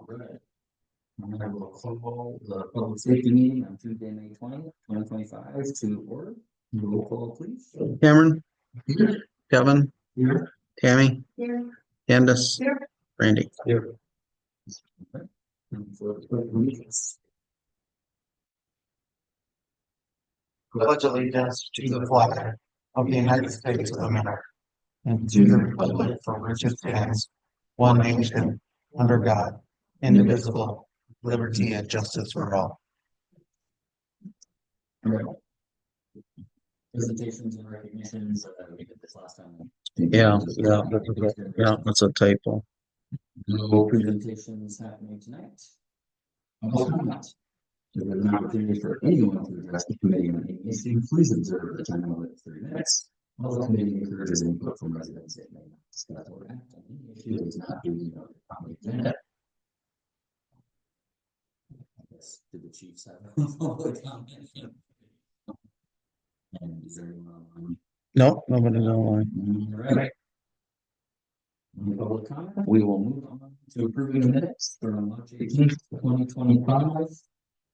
Right. I will call the public safety meeting on Tuesday, May 20th, 2025 to order. Roll call, please. Cameron, Here. Kevin, Here. Tammy, Here. Candace, Randy. Here. Okay. And for the pledge of allegiance. Pledge allegiance to the flag of the United States of America and to the republic for which it stands, one nation, under God, indivisible, liberty and justice for all. Right. Presentations and recognitions. We did this last time. Yeah, that's a typo. No presentations happening tonight. Also not. If there's an opportunity for anyone to address the committee on any issue, please observe the time limit of 30 minutes. While the committee encourages input from residents, it may not discuss or act on any issue that is not duly noted on the agenda. I guess, did the chiefs have a public comment? And is there anyone online? No, nobody's online. All right. No public comment. We will move on to approving the minutes for March 18th, 2025.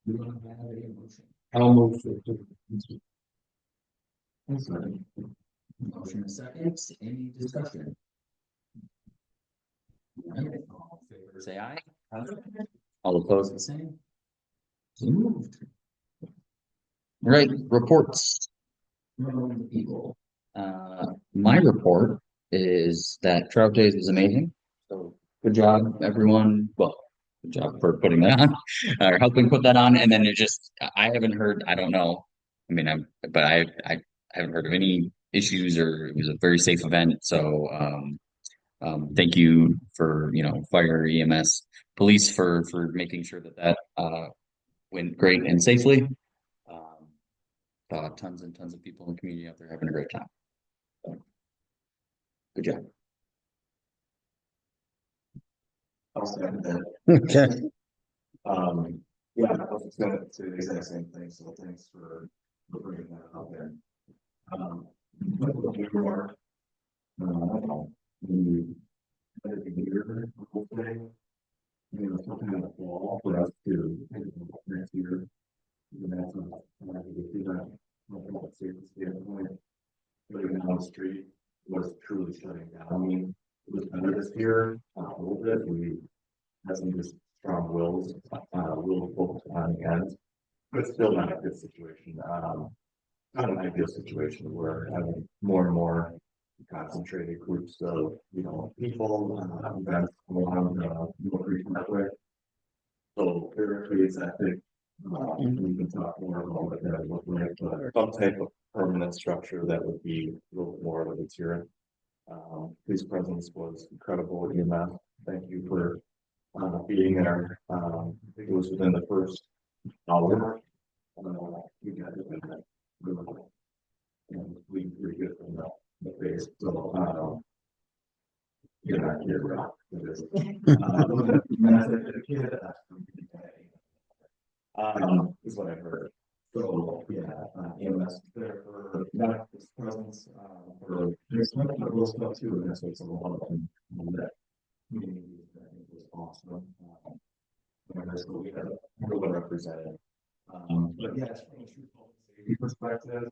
We don't have a motion. I'll move to Motion and second. Any discussion? All right, all in favor, say aye. All opposed, the same. So moved. Right, reports. From the people. My report is that Trout Days was amazing. So good job, everyone. Well, good job for putting that on or helping put that on. And then I haven't heard, I don't know. I mean, I haven't heard of any issues, or it was a very safe event. So, thank you for, fire, EMS, police for making sure that went great and safely. Tons and tons of people in the community out there having a great time. So, good job. I'll second that. Okay. Yeah, I was just gonna say the exact same thing, so thanks for bringing that up there. Before, the year, hopefully, some kind of wall for us to next year. And that's I can see that from a safety standpoint. Putting on the street was truly shutting down. I mean, it was better this year, a little bit. We had some just strong wills, will focus on the end, but still not a good situation. Not an ideal situation where having more and more concentrated groups of, people, events along the more frequent that way. So theoretically, it's ethic. We can talk more about what that would look like, but some type of permanent structure that would be a little more of a deterrent. His presence was incredible. EMS, thank you for being there. I think it was within the first hour. You guys have been really good. And we pretty good from the base. So, you're not here, Rob. Is what I heard. So, yeah, EMS there for that presence, for there's some cool stuff too, and that's what's a lot of that community that I think was awesome. So we had everyone represented. But yeah, it's from a true public safety perspective,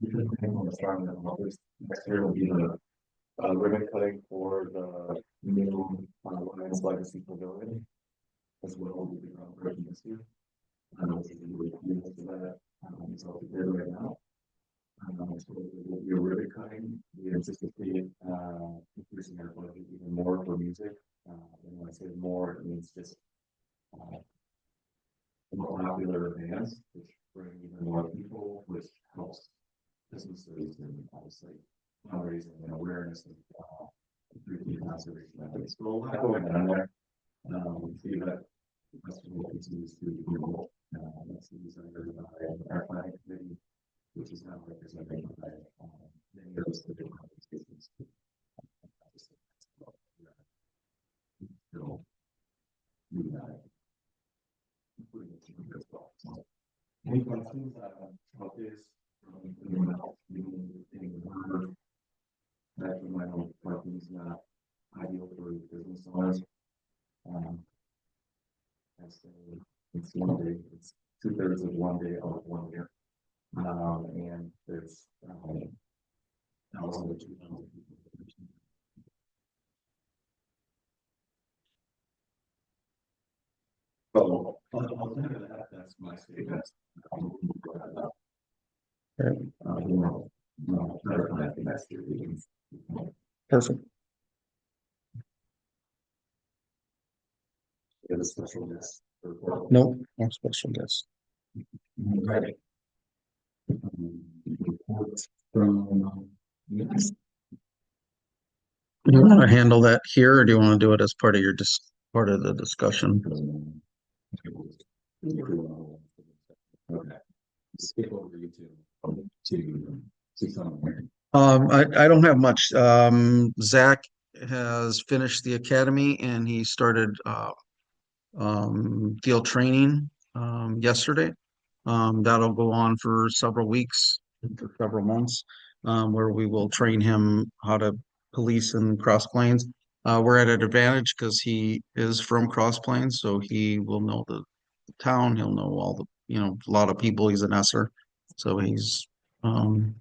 we couldn't think on the strong level. Next year will be the ribbon cutting for the new Lions Legacy Pavilion, as well as the groundbreaking this year. Which is really cool for that. So we're there right now. So we'll be a ribbon cutting. We anticipate increasing our budget even more for music. And when I say more, it means just more popular bands, which bring even more people, which helps businesses and obviously fundraising and awareness of community conservation efforts. So a lot going on there. We see that the festival continues to grow. That's the desire by our planning committee, which is now represented by many of those different organizations. So, including the team as well. So, any questions about this? Anyone else? Actually, my own parking is not ideal for business owners. I say it's 1 day, it's 2/3 of 1 day of 1 year. And there's, thousands of 2,000 people. So, I'll tell you that, that's my statement. No, I think that's the. Perfect. Get a special guest. Report. No special guest. Right. Report from. Yes. Do you want to handle that here, or do you want to do it as part of your part of the discussion? Okay. Skip over you to somewhere. I don't have much. Zach has finished the academy and he started field training yesterday. That'll go on for several weeks, for several months, where we will train him how to police in Cross Plains. We're at an advantage because he is from Cross Plains, so he will know the town. He'll know all the, a lot of people. He's an Esser, so um,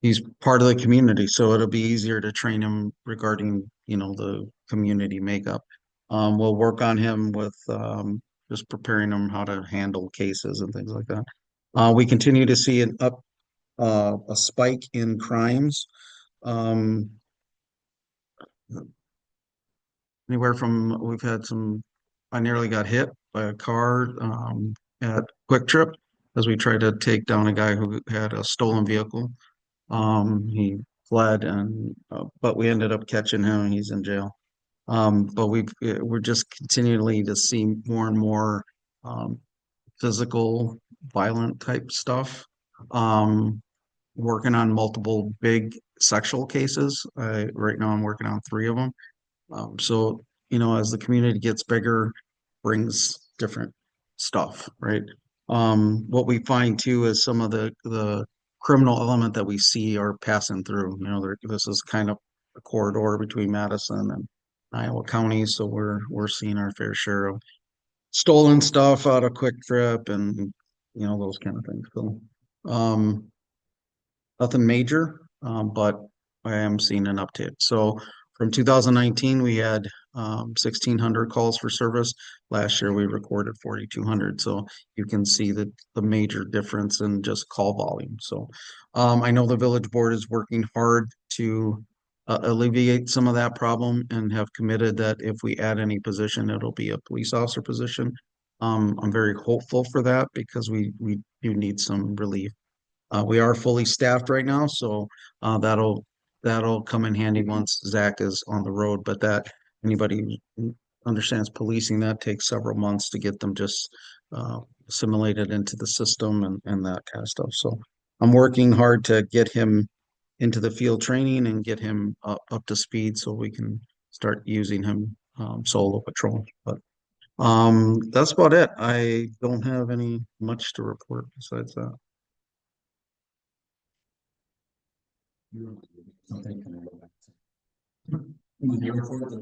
he's part of the community. So it'll be easier to train him regarding, the community makeup. We'll work on him with just preparing him how to handle cases and things like that. We continue to see a spike in crimes. Um, Anywhere from I nearly got hit by a car at Quick Trip as we tried to take down a guy who had a stolen vehicle. He fled, but we ended up catching him and he's in jail. But we're just continually to see more and more physical, violent type stuff. Working on multiple big sexual cases. Right now I'm working on 3 of them. So, as the community gets bigger, brings different stuff, right? What we find too is some of the criminal element that we see are passing through. This is kind of a corridor between Madison and Iowa County, so we're seeing our fair share of stolen stuff out of Quick Trip and those kind of things. So, nothing major, but I am seeing an uptick. So from 2019, we had 1,600 calls for service. Last year, we recorded 4,200. So you can see the major difference in just call volume. So I know the village board is working hard to alleviate some of that problem and have committed that if we add any position, it'll be a police officer position. I'm very hopeful for that because we do need some relief. We are fully staffed right now, so that'll come in handy once Zach is on the road. But anybody who understands policing, that takes several months to get them just assimilated into the system and that kind of stuff. So I'm working hard to get him into the field training and get him up to speed so we can start using him solo patrol. But that's about it. I don't have any much to report besides that. Something can I go back to? Your report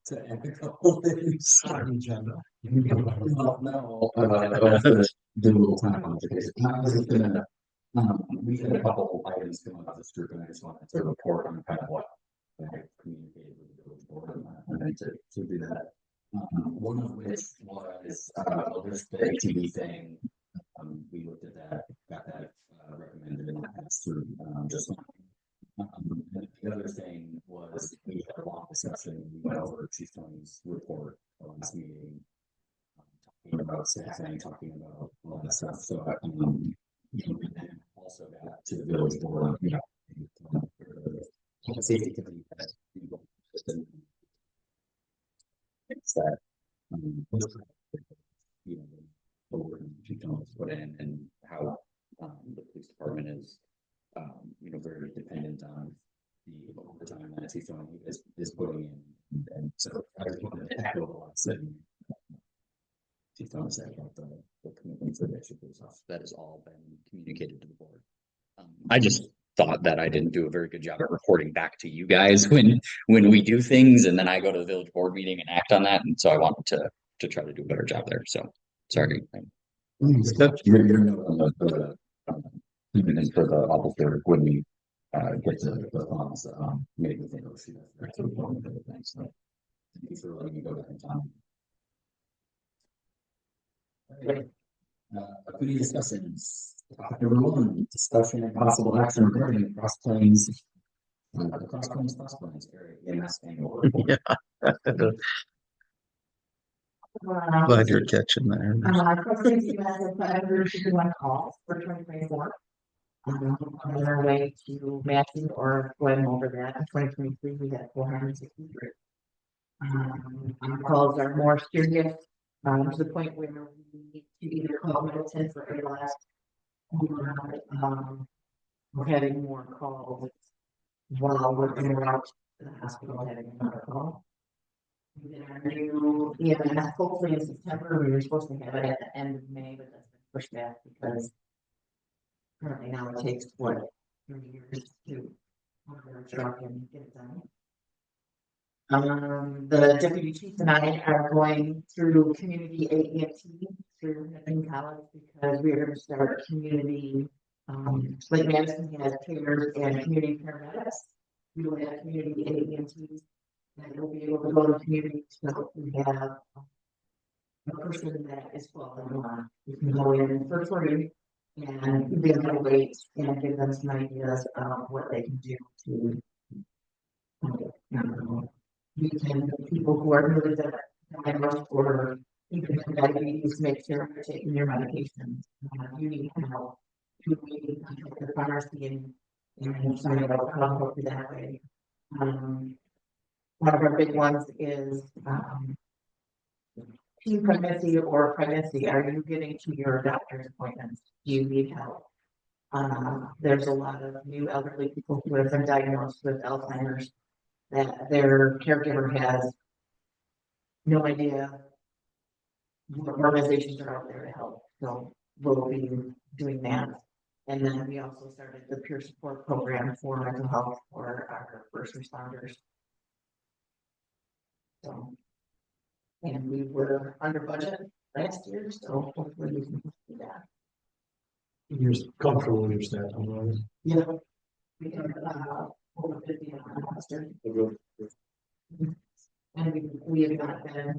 to add a couple things on the agenda. No, do a little time on the case. I was just gonna, we had a couple items come up this group and I just wanted to report on kind of what I communicated with the village board and to do that. One of which was, there's the ATV thing. We looked at that, got that recommended and passed through, just the other thing was we had a long discussion. We went over Chief Tony's report last meeting, talking about staffing, talking about all that stuff. So, and then also got to the village board, safety committee that it's that the work Chief Tony's put in and how the police department is very dependent on the overtime that Chief Tony is putting in. And so I just wanted to echo what Chief Tony said about the commitment for the extra police officer. That has all been communicated to the board. I just thought that I didn't do a very good job at reporting back to you guys when we do things, and then I go to the village board meeting and act on that. And so I wanted to to try to do a better job there. So sorry. You're for the, even in for the officer when we, get to the funds, maybe think, oh, shoot, that's one of the things, so. Thanks for letting me go back in time. Okay. Committee discussions. Topic number 1, discussion and possible action regarding cross claims. The cross claims EMS annual report. Glad you're catching there. President CMS has 551 calls for 2024. On our way to matching or going over that. In 2023, we had 463. Calls are more serious, to the point where we need to either call Middleton for ALS or we're having more calls while we're in or out to the hospital having another call. We did our new EMS hopefully in September. We were supposed to have it at the end of May, but that's been pushed back because currently now it takes 3 years to order a truck and get it done. The deputy chief and I are going through community AEMT through Michigan College because we are going to start community. Lake Madison has cares and community paramedics. We will have community AEMTs. And we'll be able to go to community, so we have a person that is following on. We can go in for free and give them weights and give them some ideas of what they can do to. We can people who are really diagnosed or even diabetes make sure you're taking your medications. You need help. You need to contact the pharmacy and find out how to help you that way. One of our big ones is teen pregnancy or pregnancy. Are you getting to your doctor's appointments? Do you need help? There's a lot of new elderly people who have been diagnosed with Alzheimer's that their caregiver has no idea what organizations are out there to help. So we'll be doing that. And then we also started the peer support program for mental health for our first responders. So, and we were under budget last year, so hopefully we can do that. You're comfortable with your staff, right? Yeah. We have over 50 last year. And we have not been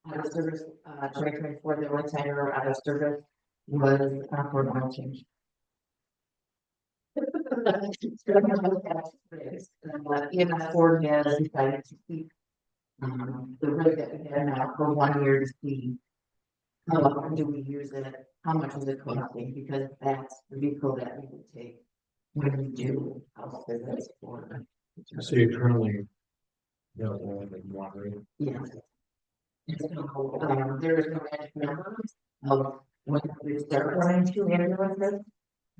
out of service, 2024, the only time we were out of service was for oil change. EMS Ford has decided to keep the rate that we have now for 1 year to see how often do we use it, how much is it costing, because that's the vehicle that we would take when we do house visits for. So you're currently, water. Yes. So, there is no magic number of when we start running 2 ambulances,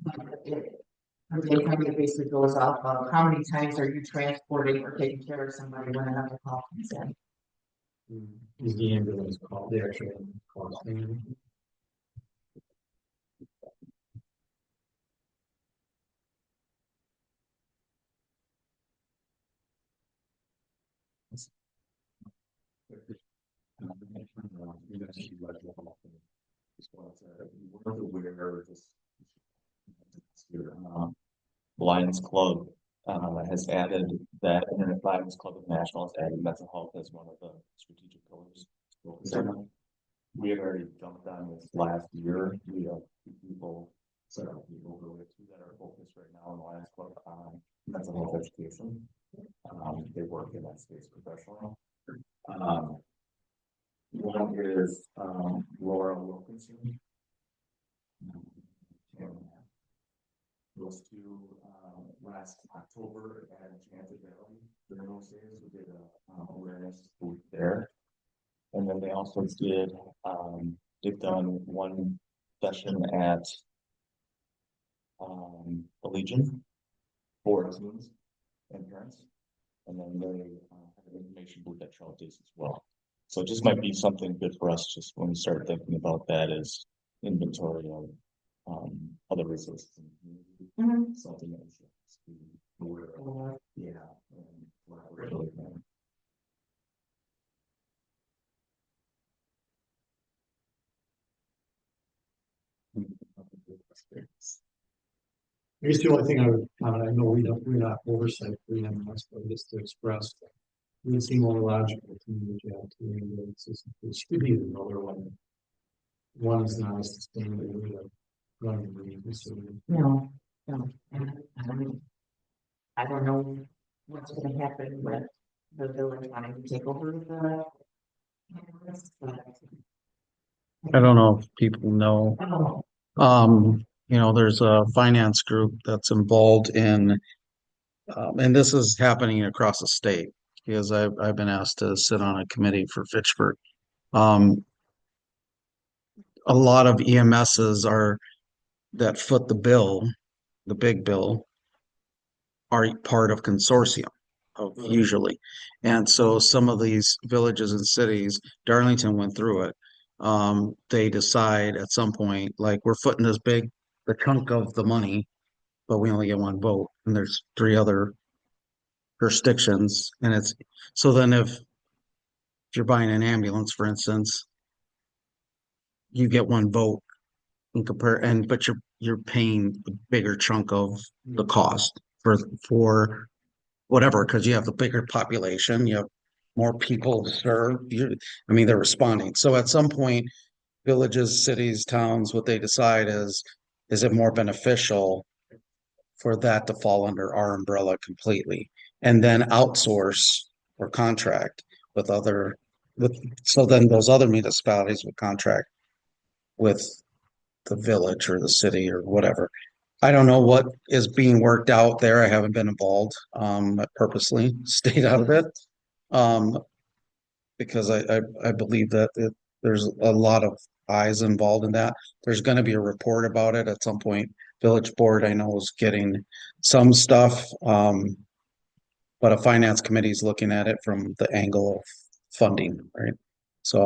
but it basically goes off of how many times are you transporting or taking care of somebody when another call comes in. Is the ambulance called the actual costing? Lions Club has added that Internet Lions Club International has added mental health as one of the strategic pillars. We have already jumped on this last year. We have several people who are 2 that are focused right now in the Lions Club on mental health education. They work in that space professionally. One is Laura Wilkinson. Those 2 last October at Enchanted Valley during those days, we did a awareness booth there. And then they also did they've done 1 session at the Legion for teens and parents. And then they have an information booth at Trout Days as well. So it just might be something good for us just when we start thinking about that as inventory of other resources in the community. Something that we should be aware of. Yeah. And collaborate with them. I guess the only thing I would, I know we're not oversight for EMS, but just to express. It would seem more logical to me to have two ambulances. It should be another one. One is not a sustainable way of running the facility. No, no, and I mean, I don't know what's gonna happen with the village wanting to take over the. But I don't know if people know. I don't know. There's a finance group that's involved in, and this is happening across the state because I've been asked to sit on a committee for Fitchburg. Um, a lot of EMSs that foot the bill, the big bill, are part of consortium of usually. And so some of these villages and cities, Darlington went through it. They decide at some point, like we're footing the chunk of the money, but we only get one vote, and there's three other jurisdictions, and it's so then if you're buying an ambulance, for instance, you get one vote but you're paying the bigger chunk of the cost for whatever, because you have the bigger population, you have more people to serve. I mean, they're responding. So at some point, villages, cities, towns, what they decide is it more beneficial for that to fall under our umbrella completely, and then outsource or contract with so then those other municipalities would contract with the village or the city or whatever. I don't know what is being worked out there. I haven't been involved. I purposely stayed out of it. Because I believe that there's a lot of eyes involved in that. There's going to be a report about it at some point. Village board, I know, is getting some stuff, but a finance committee is looking at it from the angle of funding, right? So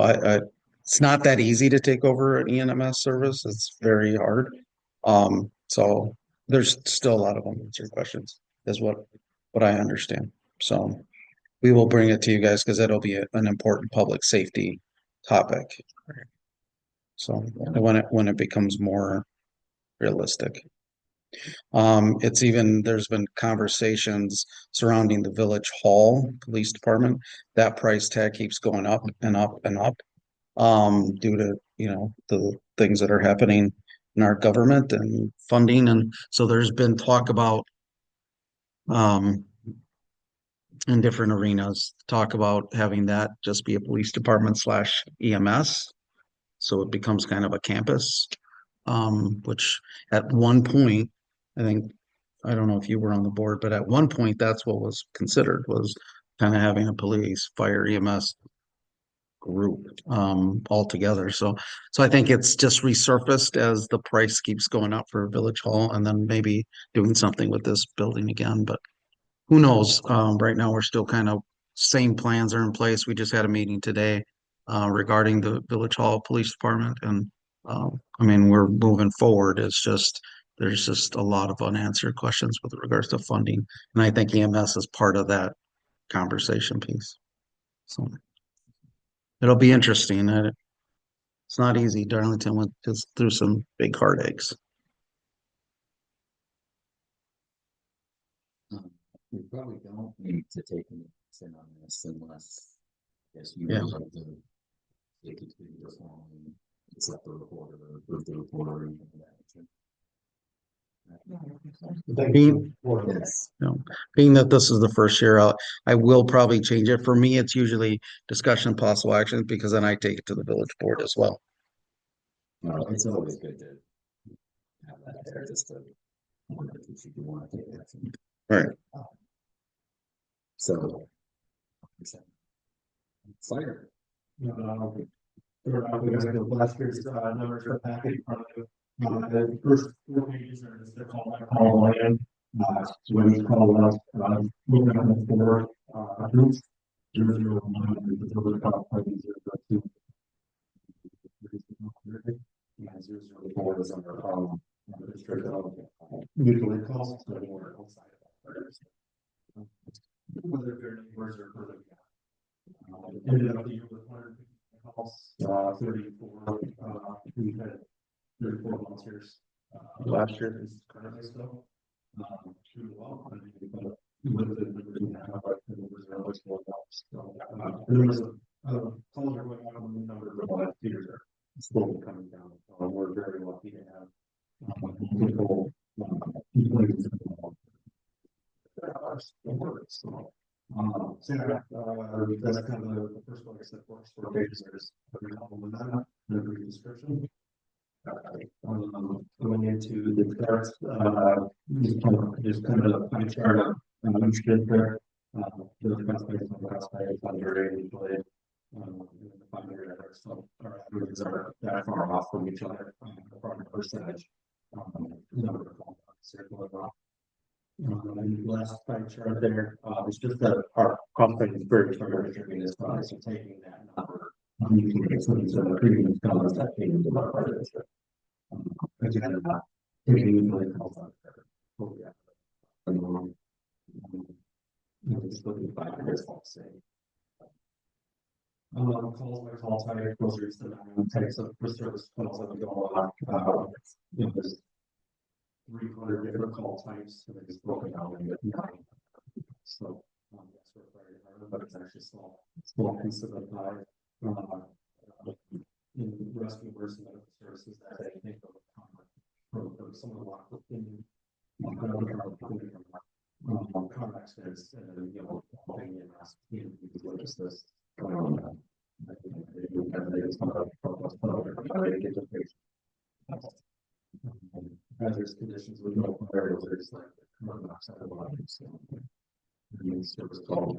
it's not that easy to take over an EMS service. It's very hard. So there's still a lot of unanswered questions, is what I understand. So we will bring it to you guys because it'll be an important public safety topic. So when it becomes more realistic. There's been conversations surrounding the village hall police department. That price tag keeps going up and up and up. Due to, the things that are happening in our government and funding. And so there's been talk about, in different arenas, talk about having that just be a police department / EMS. So it becomes kind of a campus, which at one point, I think, I don't know if you were on the board, but at one point, that's what was considered, was kind of having a police, fire, EMS group all together. So I think it's just resurfaced as the price keeps going up for Village Hall, and then maybe doing something with this building again. But who knows? Right now, we're still kind of same plans are in place. We just had a meeting today regarding the Village Hall Police Department, and I mean, we're moving forward. It's just there's just a lot of unanswered questions with regards to funding, and I think EMS is part of that conversation piece. So it'll be interesting. It's not easy. Darlington went just through some big heartaches. We probably don't need to take any action on this unless, yes, you Yeah. would like to take it to this one, accept the report or approve the report or anything of that nature. Being, Yes. being that this is the first year out, I will probably change it. For me, it's usually discussion, possible action, because then I take it to the village board as well. It's always good to have that there just to, if you want to take action. Right. So. Fire. Last year's numbers are back in front of you. The first 4 pages are just the call in. So when you call us, moving on the forward, groups, 001 is the village top 002. Yeah, 004 is under, Usually calls to anywhere outside of that. Whether they're neighbors or further. Ended up the year with 150 calls, 34, we had 34 volunteers. Last year is currently still. Too well, I mean, but with the numbers we have, the numbers are always going up. So, there was calls are going up on the number of the last years are slowly coming down. We're very lucky to have people, employees involved. So, so yeah, that's kind of the first one I said, works for pages, there's every couple of them, the brief description. Going into the charts, just kind of a pie chart of each bit there. The best place on the last page, under usually, the 500 efforts, so our averages are that far off from each other, from a percentage. Number of circle it off. And the last pie chart there, it's just that our cost is very distributed as well, so taking that number. You can get some of the premium colors that came into our budget. Again, taking the calls out there. Oh, yeah. Just looking at 5 years, I'll say. Calls by call type, closers to types of service calls that we go on. There's 300 different call types, and it's broken down into 9. So, that's for fire department, but it's actually small piece of the pie. In rescue versus medical services, that I think from some of the lock in car accidents and helping in us in these this. Hazardous conditions with no variables, there's like carbon dioxide of water. Service call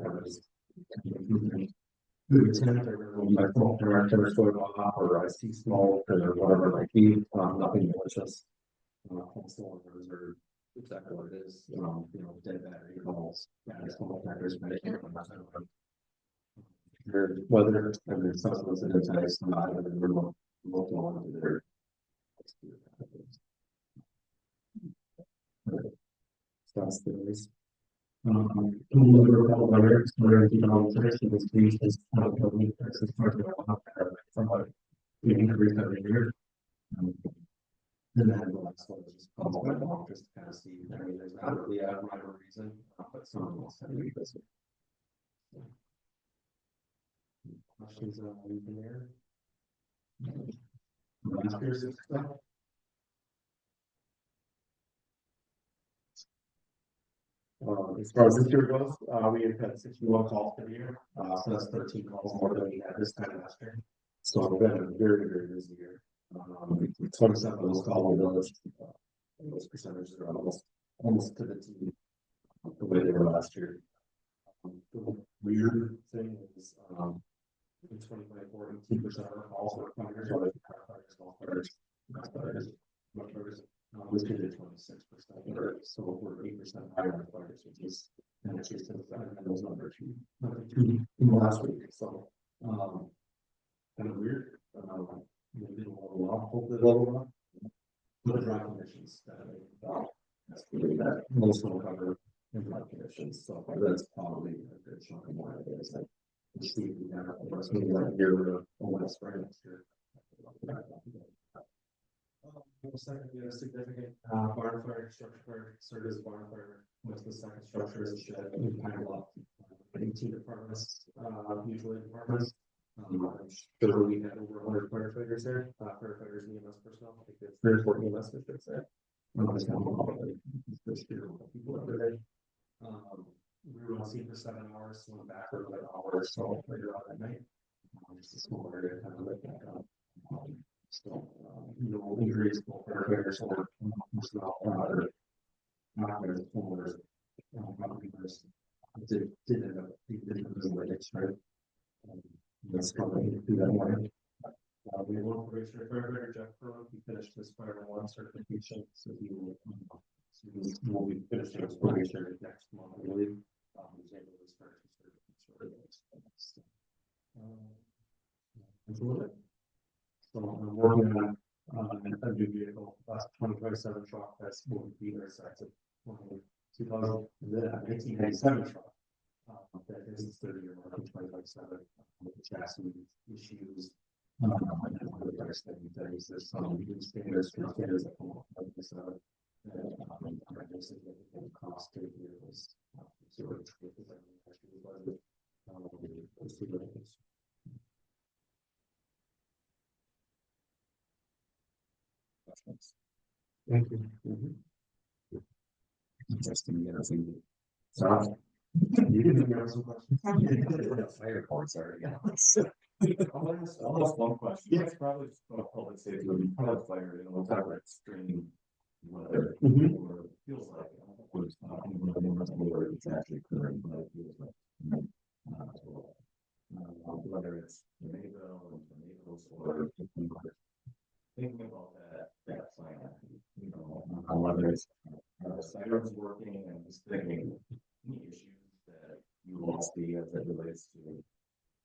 the tenant or my phone director is going off, or I see smoke or whatever it might be, nothing malicious. Cylinders are exactly what it is, dead battery calls, smoke detectors, Medicare, whether there's substance in the text, not in the remote on their that's the case. Increase every year. And then the last one is just just kind of see. I mean, there's not really a rhyme or reason, but someone else had to revisit. Questions on anything there? Last year's stuff. As far as this year goes, we have had 61 calls per year, so that's 13 calls more than we had this time last year. So it's been a very, very busy year. 27 of those calls were village. Those percentages are almost to the T, the way they were last year. The weird thing is, in 2024, 18% of our calls were fires, or like firefighters, golf fires, much better. This year did 26%, so we're 8% higher on fires, which is and actually since those numbers in the last week. So kind of weird. Maybe a little off, hopefully a little off. But dry conditions that's really that most will cover in dry conditions. So that's probably a good chunk of why it is. Like we see we have maybe like a year or less right next year. Second, we have a significant barn fire structure served as a barn fire. What's the second structure is a shed. We kind of lost 18 departments, usually departments. Sure, we had over 100 firefighters there, firefighters and EMS personnel. I think there's 3 or 4 EMS districts there. People over there. We were on scene for 7 hours, so went back for another hour or so later on at night. Just a small area kind of like that. So, no injuries, no firefighters or personnel, or not there's homeowners, did end up being right. That's probably do that morning. We have one probationary firefighter, Jeff Furlong. He finished his fire one certification, so he will be finishing his probationary next month, I believe. He's able to start his certification. So I'm working on a new vehicle, last 2027 truck that's will be their size of 1997 truck. That is 30-year mark in 2027 with the chassis issues. And other things, there's some new standards that come up with this Cost to the vehicles. Thank you. Interesting, yeah, I think. So, You didn't have some questions. Fire reports are, yeah. I'll ask one question. It's probably just about public safety, when you have fire, you know, we'll talk about extreme weather. Mhm. Or it feels like, Where it's actually occurring, but it feels like. Whether it's tornado or tornadoes or. thinking about that plan, you know, Whether it's. are the sirens working and just thinking, any issues that you will see as it relates to.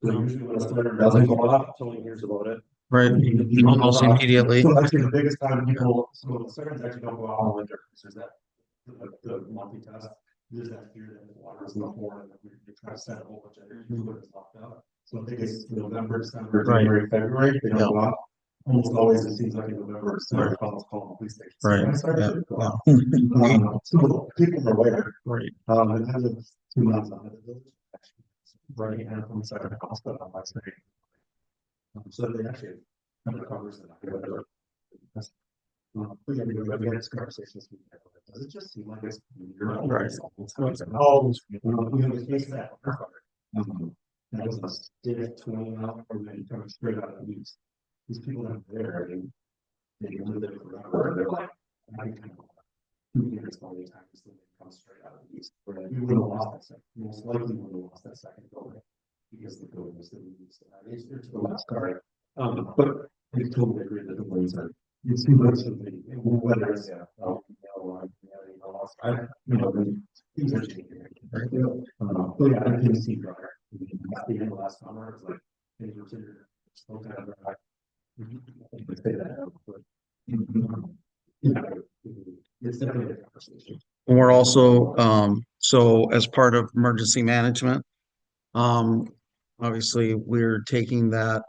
So usually when a starter doesn't go off, someone hears about it. Right, almost immediately. So actually the biggest time people, so the sirens actually don't go out in winter, because there's that, the monthly test. There's that fear that the water is in the floor and we try to set a whole bunch of energy to it, it's locked up. So I think it's November, December, Right. January, February, they don't Yeah. go out. Almost always it seems like in November, December, calls call the police station. Right, So I started to go yeah. out. So people are aware. Right. It has a 2 months on it. Right, and from the side of the hospital on last night. So they actually covers that. We had this conversation this week. Does it just seem like it's Right. Oh, we have a case that. That was a stiff 20 out or then coming straight out of the east. These people out there, they live there forever. They're like, I kind of 2 years all the time, so they come straight out of the east. We would have lost that second. Most likely we would have lost that second building because the building was still used. It's to the last card. But I totally agree that the buildings are. It's too much of the whether it's things are changing. But yeah, I can see dryer. At the end of last summer, it was like things were still kind of dry. Let's say that. But, yeah, it's definitely a conversation. And we're also, so as part of emergency management, obviously we're taking that,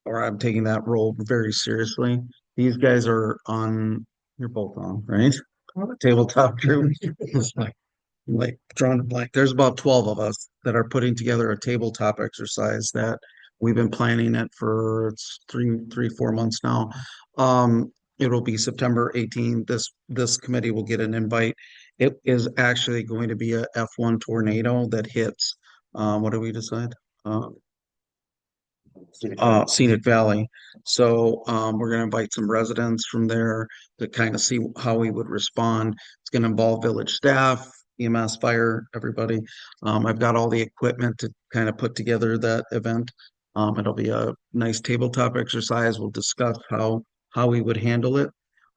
or I'm taking that role very seriously. These guys are on, you're both on, right? Tabletop group. It's like drawing a blank. There's about 12 of us that are putting together a tabletop exercise that we've been planning it for it's 4 months now. It'll be September 18th. This committee will get an invite. It is actually going to be a F1 tornado that hits. What do we decide? Scenic Valley. So we're going to invite some residents from there to kind of see how we would respond. It's going to involve village staff, EMS, fire, everybody. I've got all the equipment to kind of put together that event. It'll be a nice tabletop exercise. We'll discuss how we would handle it.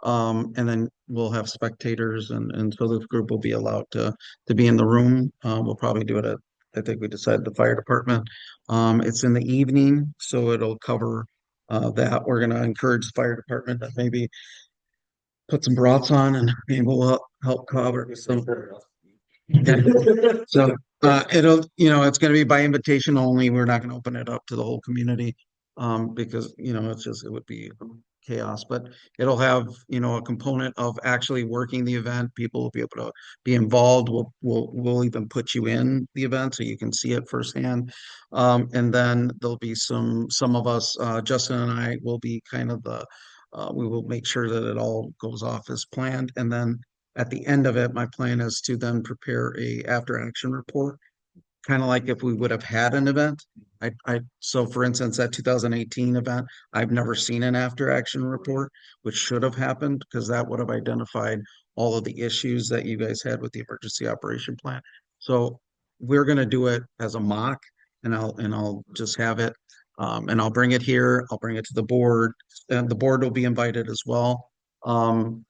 And then we'll have spectators and so this group will be allowed to be in the room. We'll probably do it at, I think we decided the fire department. It's in the evening, so it'll cover that. We're gonna encourage the fire department to maybe put some broths on and maybe we'll help cover some. So it'll, it's gonna be by invitation only. We're not gonna open it up to the whole community. Because, it would be chaos, but it'll have, a component of actually working the event. People will be able to be involved. We'll even put you in the event so you can see it firsthand. And then there'll be some of us, Justin and I will be kind of we will make sure that it all goes off as planned. And then at the end of it, my plan is to then prepare a after action report, kind of like if we would have had an event. So for instance, that 2018 event, I've never seen an after action report, which should have happened because that would have identified all of the issues that you guys had with the emergency operation plan. So we're going to do it as a mock and I'll just have it. And I'll bring it here. I'll bring it to the board and the board will be invited as well.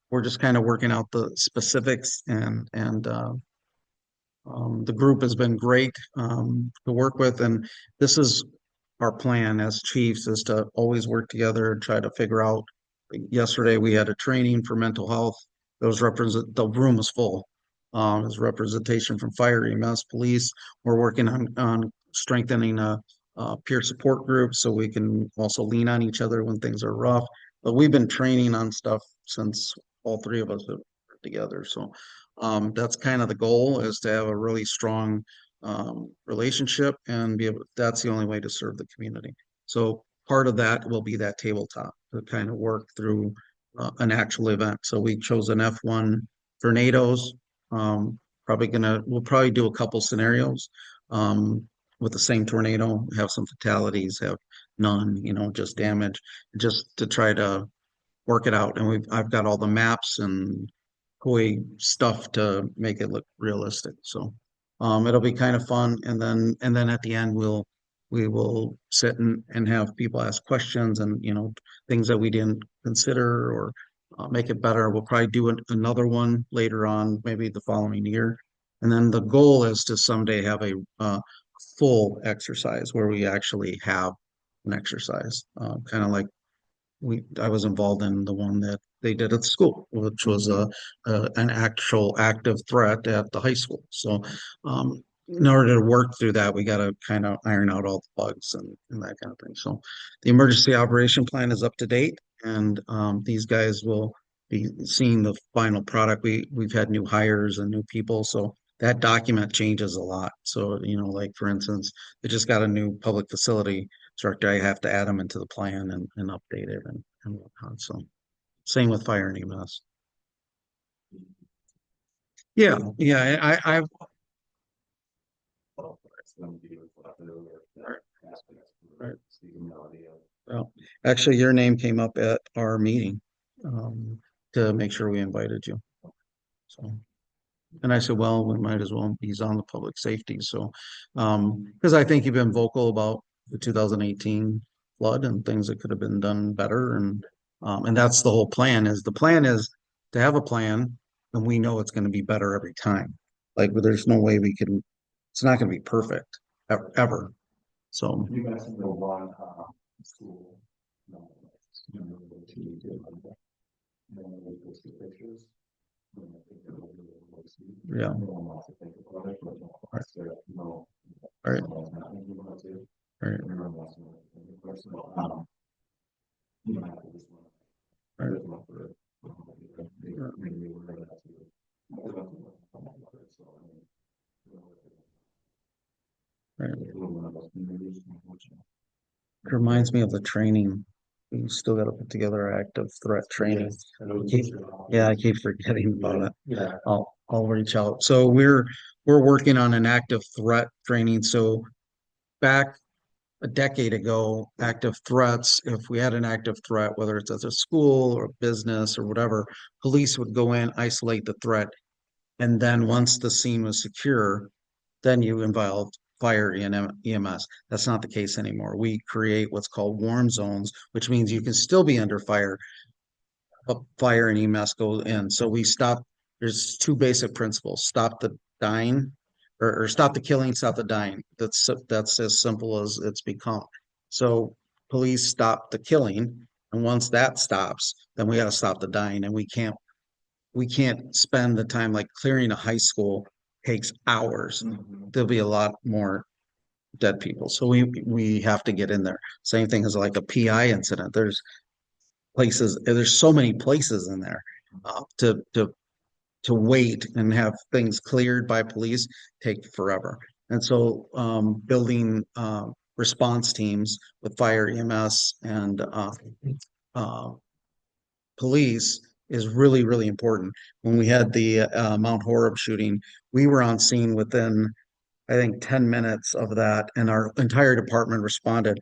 We're just kind of working out the specifics and the group has been great to work with, and this is our plan as chiefs is to always work together and try to figure out. Yesterday we had a training for mental health. Those represent the room was full. As representation from fire, EMS, police. We're working on strengthening a peer support group so we can also lean on each other when things are rough. But we've been training on stuff since all three of us have worked together. So that's kind of the goal, is to have a really strong relationship and be able, that's the only way to serve the community. So part of that will be that tabletop to kind of work through an actual event. So we chose an F1 tornadoes. We'll probably do a couple scenarios with the same tornado, have some fatalities, have none, just damage, just to try to work it out. And I've got all the maps and toy stuff to make it look realistic. So it'll be kind of fun. And then at the end we will sit and have people ask questions and things that we didn't consider, or make it better. We'll probably do another one later on, maybe the following year. And then the goal is to someday have a full exercise where we actually have an exercise, kind of like I was involved in the one that they did at the school, which was an actual active threat at the high school. So in order to work through that, we got to kind of iron out all the bugs and that kind of thing. So the emergency operation plan is up to date, and these guys will be seeing the final product. We've had new hires and new people, so that document changes a lot. So, like for instance, they just got a new public facility instructor. I have to add them into the plan and update it and whatnot. So same with fire and EMS. Yeah, yeah. I've Right. Well, actually, your name came up at our meeting to make sure we invited you. So, and I said, well, we might as well. He's on the public safety, so because I think you've been vocal about the 2018 flood and things that could have been done better, and that's the whole plan. Is the plan is to have a plan, and we know it's going to be better every time. Like, there's no way we can. It's not going to be perfect ever. So You guys know one, school. No, to do like that. And then we post the pictures. And I think it'll be really sweet. Yeah. No one wants to think about it, but no one wants to, no. All right. Someone's not thinking about it. All right. Everyone wants to know. Of course, no, you might have to just. Right. There's one for, maybe we're gonna have to. So, I mean, Right. it's a little one of those communities, unfortunately. It reminds me of the training. We still got to put together active threat training. Yeah, I keep forgetting about it. Yeah. I'll reach out. So we're working on an active threat training. So back a decade ago, active threats, if we had an active threat, whether it's at a school or a business or whatever, police would go in, isolate the threat, and then once the scene was secure, then you involved fire and EMS. That's not the case anymore. We create what's called warm zones, which means you can still be under fire, but fire and EMS go in. So we stop. There's two basic principles: stop the dying, or stop the killing, stop the dying. That's as simple as it's become. So police stop the killing, and once that stops, then we got to stop the dying, and we can't spend the time, like clearing a high school takes hours. There'll be a lot more dead people. So we have to get in there. Same thing as like a PI incident. There's so many places in there to wait and have things cleared by police take forever. And so building response teams with fire, EMS, and police is really, really important. When we had the Mount Horeb shooting, we were on scene within, I think, 10 minutes of that, and our entire department responded.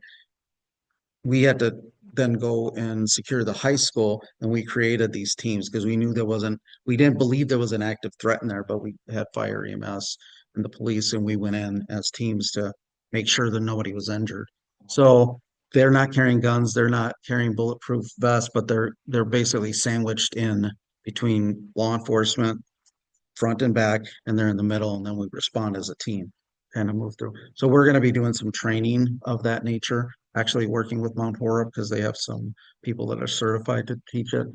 We had to then go and secure the high school, and we created these teams because we didn't believe there was an active threat in there, but we had fire, EMS, and the police, and we went in as teams to make sure that nobody was injured. So they're not carrying guns, they're not carrying bulletproof vests, but they're basically sandwiched in between law enforcement, front and back, and they're in the middle, and then we respond as a team, kind of move through. So we're going to be doing some training of that nature, actually working with Mount Horeb because they have some people that are certified to teach it.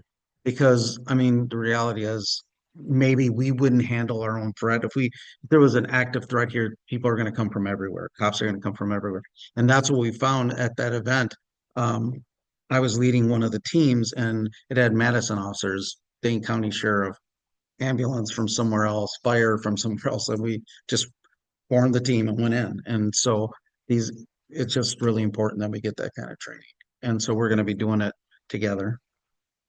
Because I mean, the reality is maybe we wouldn't handle our own threat if there was an active threat here. People are going to come from everywhere. Cops are going to come from everywhere, and that's what we found at that event. I was leading one of the teams, and it had Madison officers Dane County Sheriff, ambulance from somewhere else, fire from somewhere else, and we just formed the team and went in. And so it's just really important that we get that kind of training. And so we're going to be doing it together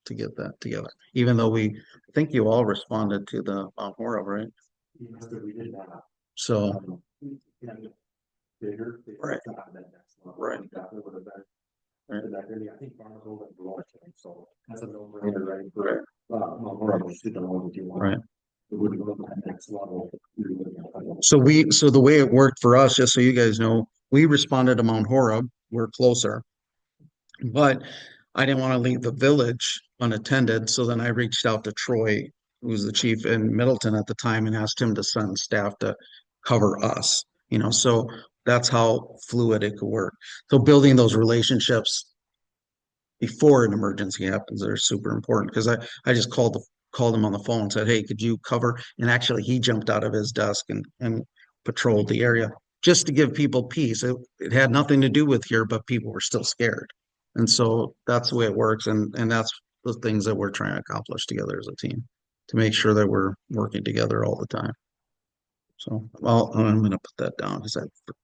to get that together. Even though I think you all responded to the Mount Horeb, right? Yes, that we did that. So, And bigger. They Right. got that next level. Right. That would have been. Right. That really, I think farmers over at Roy, so that's a no-brainer, right? For, or I'm just don't know what you want. Right. It would go to that next level. so the way it worked for us, just so you guys know, we responded to Mount Horeb. We're closer, but I didn't want to leave the village unattended. So then I reached out to Troy, who was the chief in Middleton at the time, and asked him to send staff to cover us. So that's how fluid it could work. So building those relationships before an emergency happens are super important, because I just called him on the phone and said, hey, could you cover? And actually he jumped out of his desk and patrolled the area just to give people peace. It had nothing to do with here, but people were still scared. And so that's the way it works. And that's the things that we're trying to accomplish together as a team, to make sure that we're working together all the time. So, well, I'm going to put that down because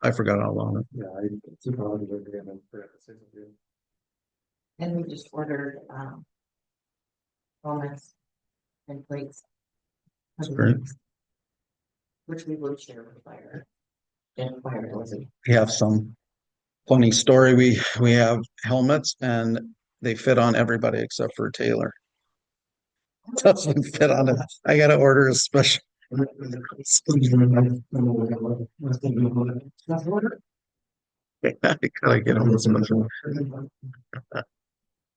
I forgot how long. Yeah, it's a problem with the agreement for episode of it. And we just ordered, helmets and plates. That's great. Which we will share with fire. And fire, We have some funny story. We have helmets and they fit on everybody except for Taylor. Doesn't fit on it. I gotta order a special. I gotta get him a special.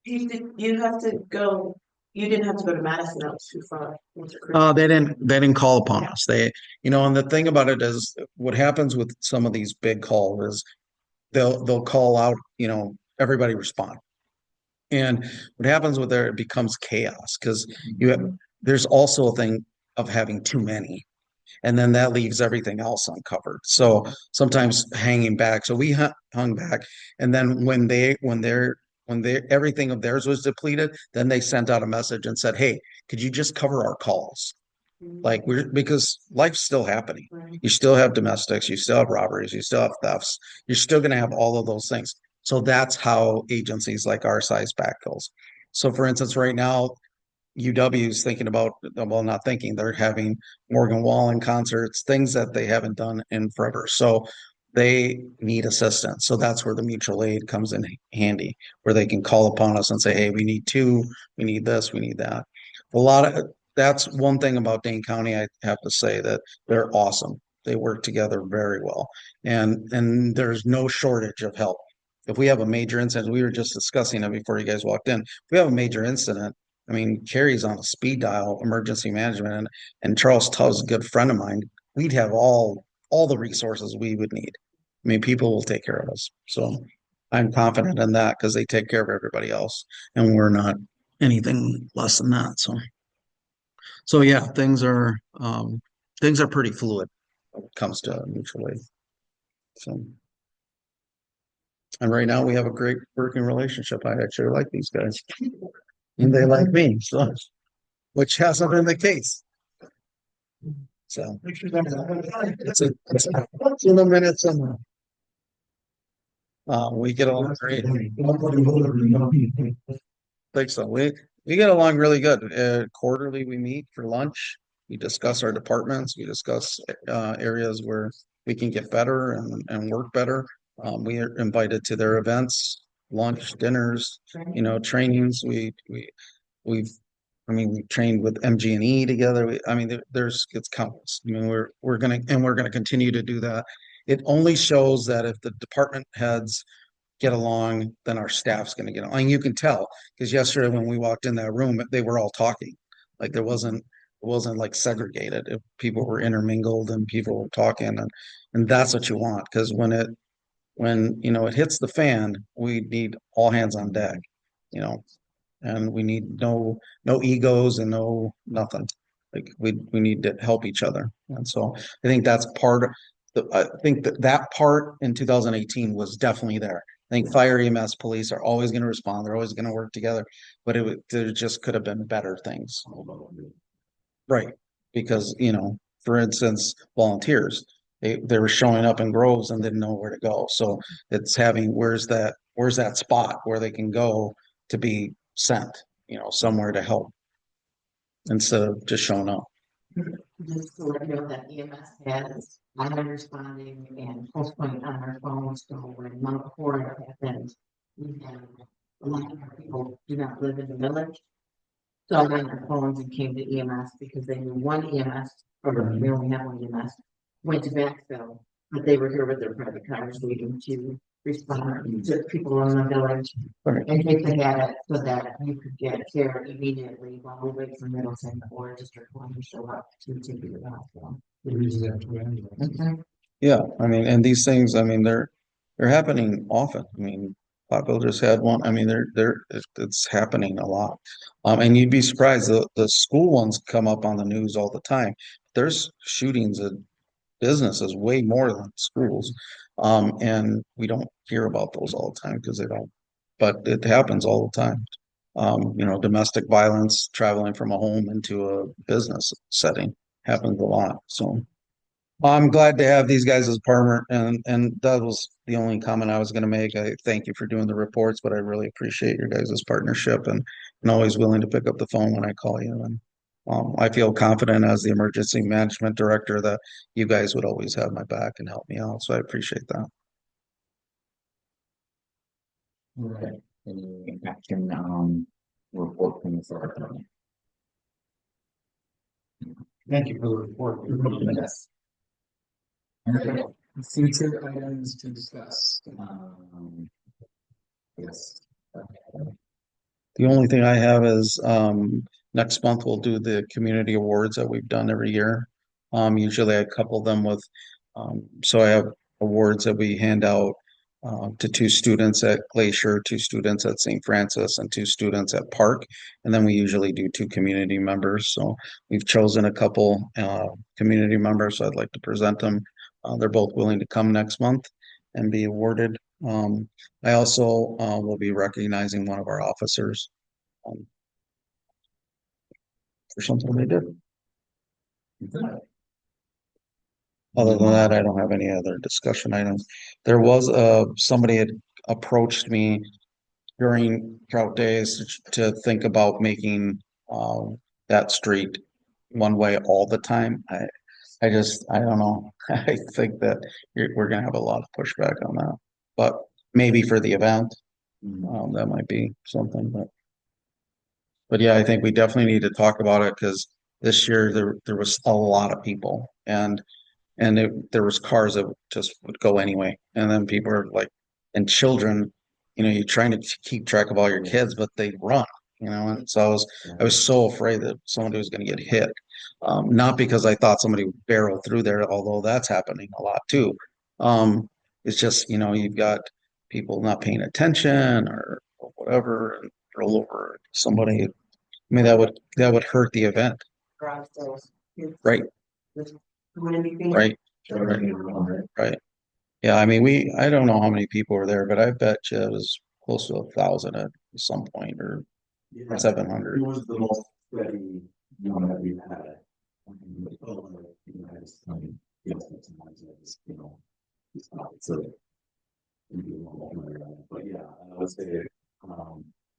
You have to go, you didn't have to go to Madison, that was too far. They didn't call upon us. And the thing about it is what happens with some of these big calls is they'll call out, everybody respond. And what happens with there, it becomes chaos because there's also a thing of having too many. And then that leaves everything else uncovered. So sometimes hanging back. So we hung back. And then when everything of theirs was depleted, then they sent out a message and said, hey, could you just cover our calls? Like because life's still happening. You still have domestics, you still have robberies, you still have thefts, you're still going to have all of those things. So that's how agencies like our size back goes. So for instance, right now, UW is thinking about, well, not thinking, they're having Morgan Wallen concerts, things that they haven't done in forever. So they need assistance. So that's where the mutual aid comes in handy, where they can call upon us and say, hey, we need two, we need this, we need that. That's one thing about Dane County. I have to say that they're awesome. They work together very well. And there's no shortage of help. If we have a major incident, we were just discussing it before you guys walked in. If we have a major incident, I mean, Carrie's on a speed dial, emergency management, and Charles Tubbs, a good friend of mine. We'd have all the resources we would need. I mean, people will take care of us. So I'm confident in that because they take care of everybody else, and we're not anything less than that. So yeah, things are pretty fluid when it comes to mutual aid. So, and right now we have a great working relationship. I actually like these guys, and they like me. So, which hasn't been the case. So it's in the minutes somewhere. We get along great. Think so. We get along really good. Quarterly, we meet for lunch. We discuss our departments. We discuss areas where we can get better and work better. We are invited to their events, lunch, dinners, trainings. We've trained with MG&E together. It's countless. I mean, we're gonna continue to do that. It only shows that if the department heads get along, then our staff's going to get along. And you can tell because yesterday when we walked in that room, they were all talking. Like it wasn't like segregated. People were intermingled and people were talking, and that's what you want because when it hits the fan, we need all hands on deck, and we need no egos and no nothing. Like we need to help each other, and so I think that's part of I think that part in 2018 was definitely there. I think fire, EMS, police are always gonna respond, they're always gonna work together, but there just could have been better things. Right, because, for instance, volunteers, they were showing up in groves and didn't know where to go, so it's having, where's that spot where they can go to be sent, somewhere to help instead of just showing up. Just to let you know that EMS has auto responding and pulse point on our phones, so when Mount Horror happened, we have a lot of our people do not live in the village. So I went on our phones and came to EMS because they knew one EMS, or we only have one EMS, went to backfill, but they were here with their private cars waiting to respond to people in the village. Right. In case they had it, so that you could get care immediately while we wait for Middleton or District One to show up to take you to the hospital. Yeah, I mean, and these things, I mean, they're happening often. I mean, Poplar just had one. I mean, it's happening a lot. And you'd be surprised, the school ones come up on the news all the time. There's shootings at businesses way more than schools. And we don't hear about those all the time because they don't, but it happens all the time. Domestic violence traveling from a home into a business setting happens a lot. So I'm glad to have these guys as partner, and that was the only comment I was going to make. I thank you for doing the reports, but I really appreciate your guys' partnership and always willing to pick up the phone when I call you. And I feel confident as the emergency management director that you guys would always have my back and help me out. So I appreciate that. All right. Any action report from the fire department? Thank you for the report. Yes. All right. Future items to discuss. Yes. The only thing I have is next month we'll do the community awards that we've done every year. Usually I couple them with so I have awards that we hand out to 2 students at Glacier, 2 students at St. Francis, and 2 students at Park. And then we usually do 2 community members. So we've chosen a couple community members, so I'd like to present them. They're both willing to come next month and be awarded. I also will be recognizing one of our officers for something they did. Other than that, I don't have any other discussion items. There was somebody had approached me during drought days to think about making that street one way all the time. I don't know. I think that we're gonna have a lot of pushback on that, but maybe for the event, that might be something, but yeah, I think we definitely need to talk about it because this year there was a lot of people and there was cars that just would go anyway. And then people are like, and children, you're trying to keep track of all your kids, but they run, and so I was so afraid that somebody was going to get hit. Not because I thought somebody would barrel through there, although that's happening a lot too. It's just, you've got people not paying attention or whatever and roll over somebody. I mean, that would hurt the event. Garage sales. Right. Right. Right. Yeah, I mean, I don't know how many people were there, but I bet you it was close to 1,000 at some point, or 700. It was the most steady one that we've had. So. But yeah, I would say,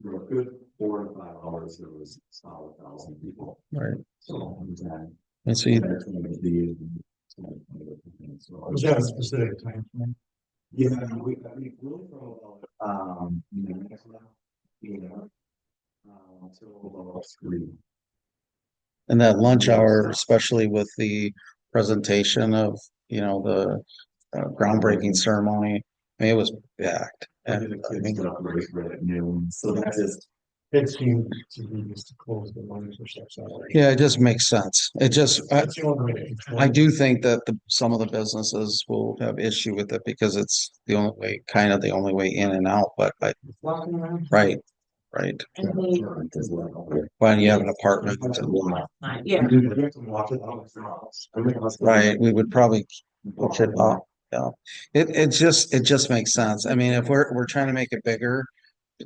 for a good 4 to 5 hours, there was solid 1,000 people. Right. So, And so you, Was that a specific time frame? yeah, we really throw about, until about 3. and that lunch hour, especially with the presentation of, the groundbreaking ceremony, I mean, it was packed. And I mean, Right at noon, so that's just. It seemed to be just to close the lines for 6 hours. yeah, it just makes sense. That's the only way to control I it. do think that some of the businesses will have issue with it because it's the only way, kind of the only way in and out, but Walking around. right. And they, When you have an apartment, Yeah. right, we would probably push it up. Yeah, it just makes sense. I mean, if we're trying to make it bigger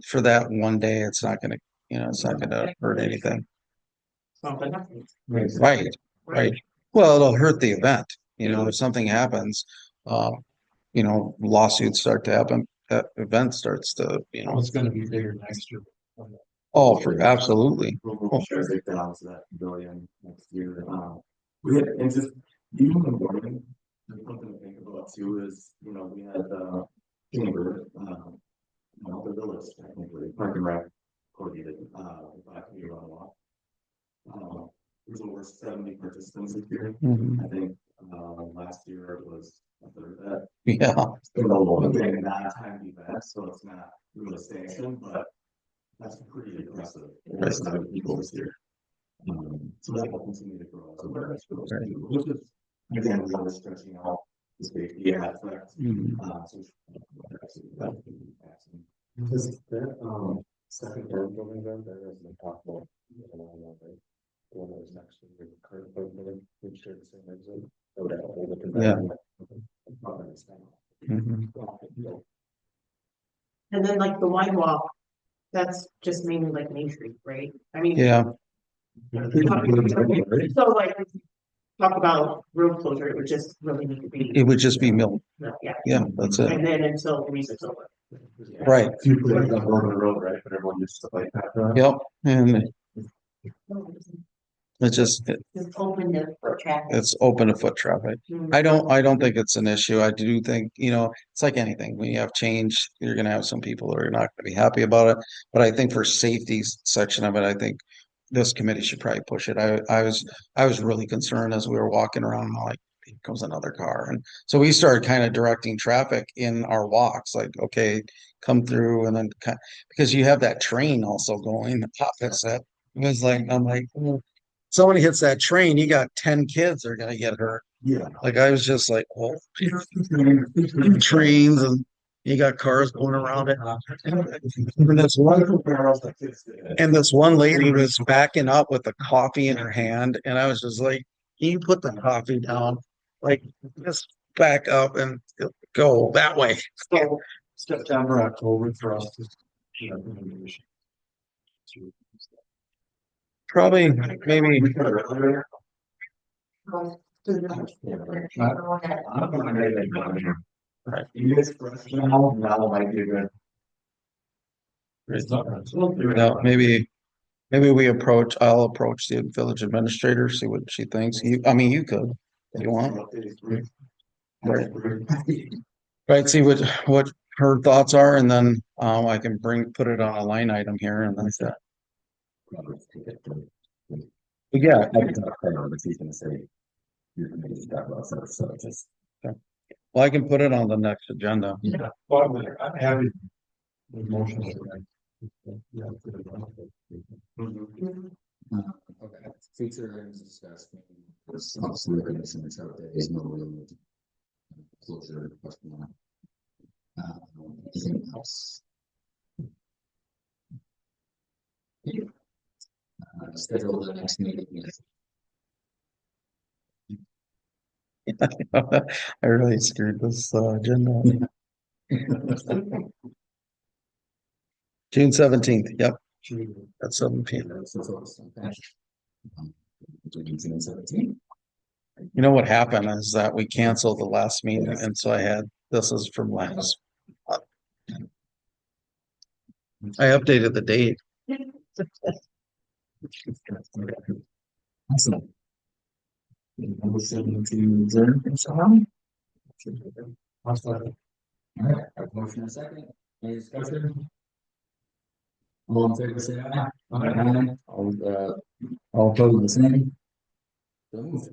for that one day, it's not gonna, it's not gonna hurt anything. Something happens. Right, right. Well, it'll hurt the event, if something happens, lawsuits start to happen, that event starts to, It's gonna be bigger next year. oh, for absolutely. We'll try to break down to that pavilion next year. We had, and just, even in the morning, there's something to think about too is, we had the chamber, the village, technically, park and rec coordinated, 5K run walk. There's over 70 participants this year. Mhm. I think, last year it was a third of that. Yeah, It's a little bit non-timed event, so it's not really sanctioned, but that's pretty impressive. There's not people this year. So that will continue to grow as awareness grows Right. too, which is, again, really stretching out the safety aspect. Mhm. So absolutely, that would be awesome. Because that, second door building there, there is the top floor. Right? The one that was next to the current building, we shared the same exit. That would have a whole different. Yeah. Mhm. Mhm. And then like the wine walk, that's just mainly like Main Street, right? I mean. Yeah, So like, if you talk about road closure, it would just really need to be, it would just be milled. yeah, Yeah, that's it. and then until the music's over. Right. You put it on the road, right? But everyone used to like that. Yep. And it's just, Just open the foot traffic. it's open to foot traffic. I don't think it's an issue. I do think, it's like anything. When you have change, you're gonna have some people who are not gonna be happy about it. But I think for safety section of it, I think this committee should probably push it. I was really concerned as we were walking around, I'm like, here comes another car. And so we started kind of directing traffic in our walks, like, okay, come through, and then because you have that train also going opposite. It was like, I'm like, somebody hits that train, you got 10 kids that are gonna get hurt. Yeah. Like I was just like, oh, trains, and you got cars going around it. And this one lady was backing up with a coffee in her hand, and I was just like, can you put the coffee down? Like, just back up and go that way. So September, October for us to. Probably, maybe. You guys fresh now might be good. Yeah, maybe I'll approach the village administrator, see what she thinks. You could, if you want. Right. Right, see what her thoughts are, and then, I can put it on a line item here, and then that. But yeah, He's gonna say. You're gonna need to talk about stuff, so just. well, I can put it on the next agenda. Yeah, well, I'm happy. With motions. Okay, future items discussed. There's obviously recognitions out there, there's no real closure question on. Anything else? Schedule the next meeting. I really screwed this agenda. June 17th, yep, at 7 p.m. June 17th. You know what happened is that we canceled the last meeting, and so this is from last. I updated the date. Awesome. Motion to adjourn somehow? All right, our motion and second. Any discussion? All in favor, say aye. Aye. All opposed, the same. So moved.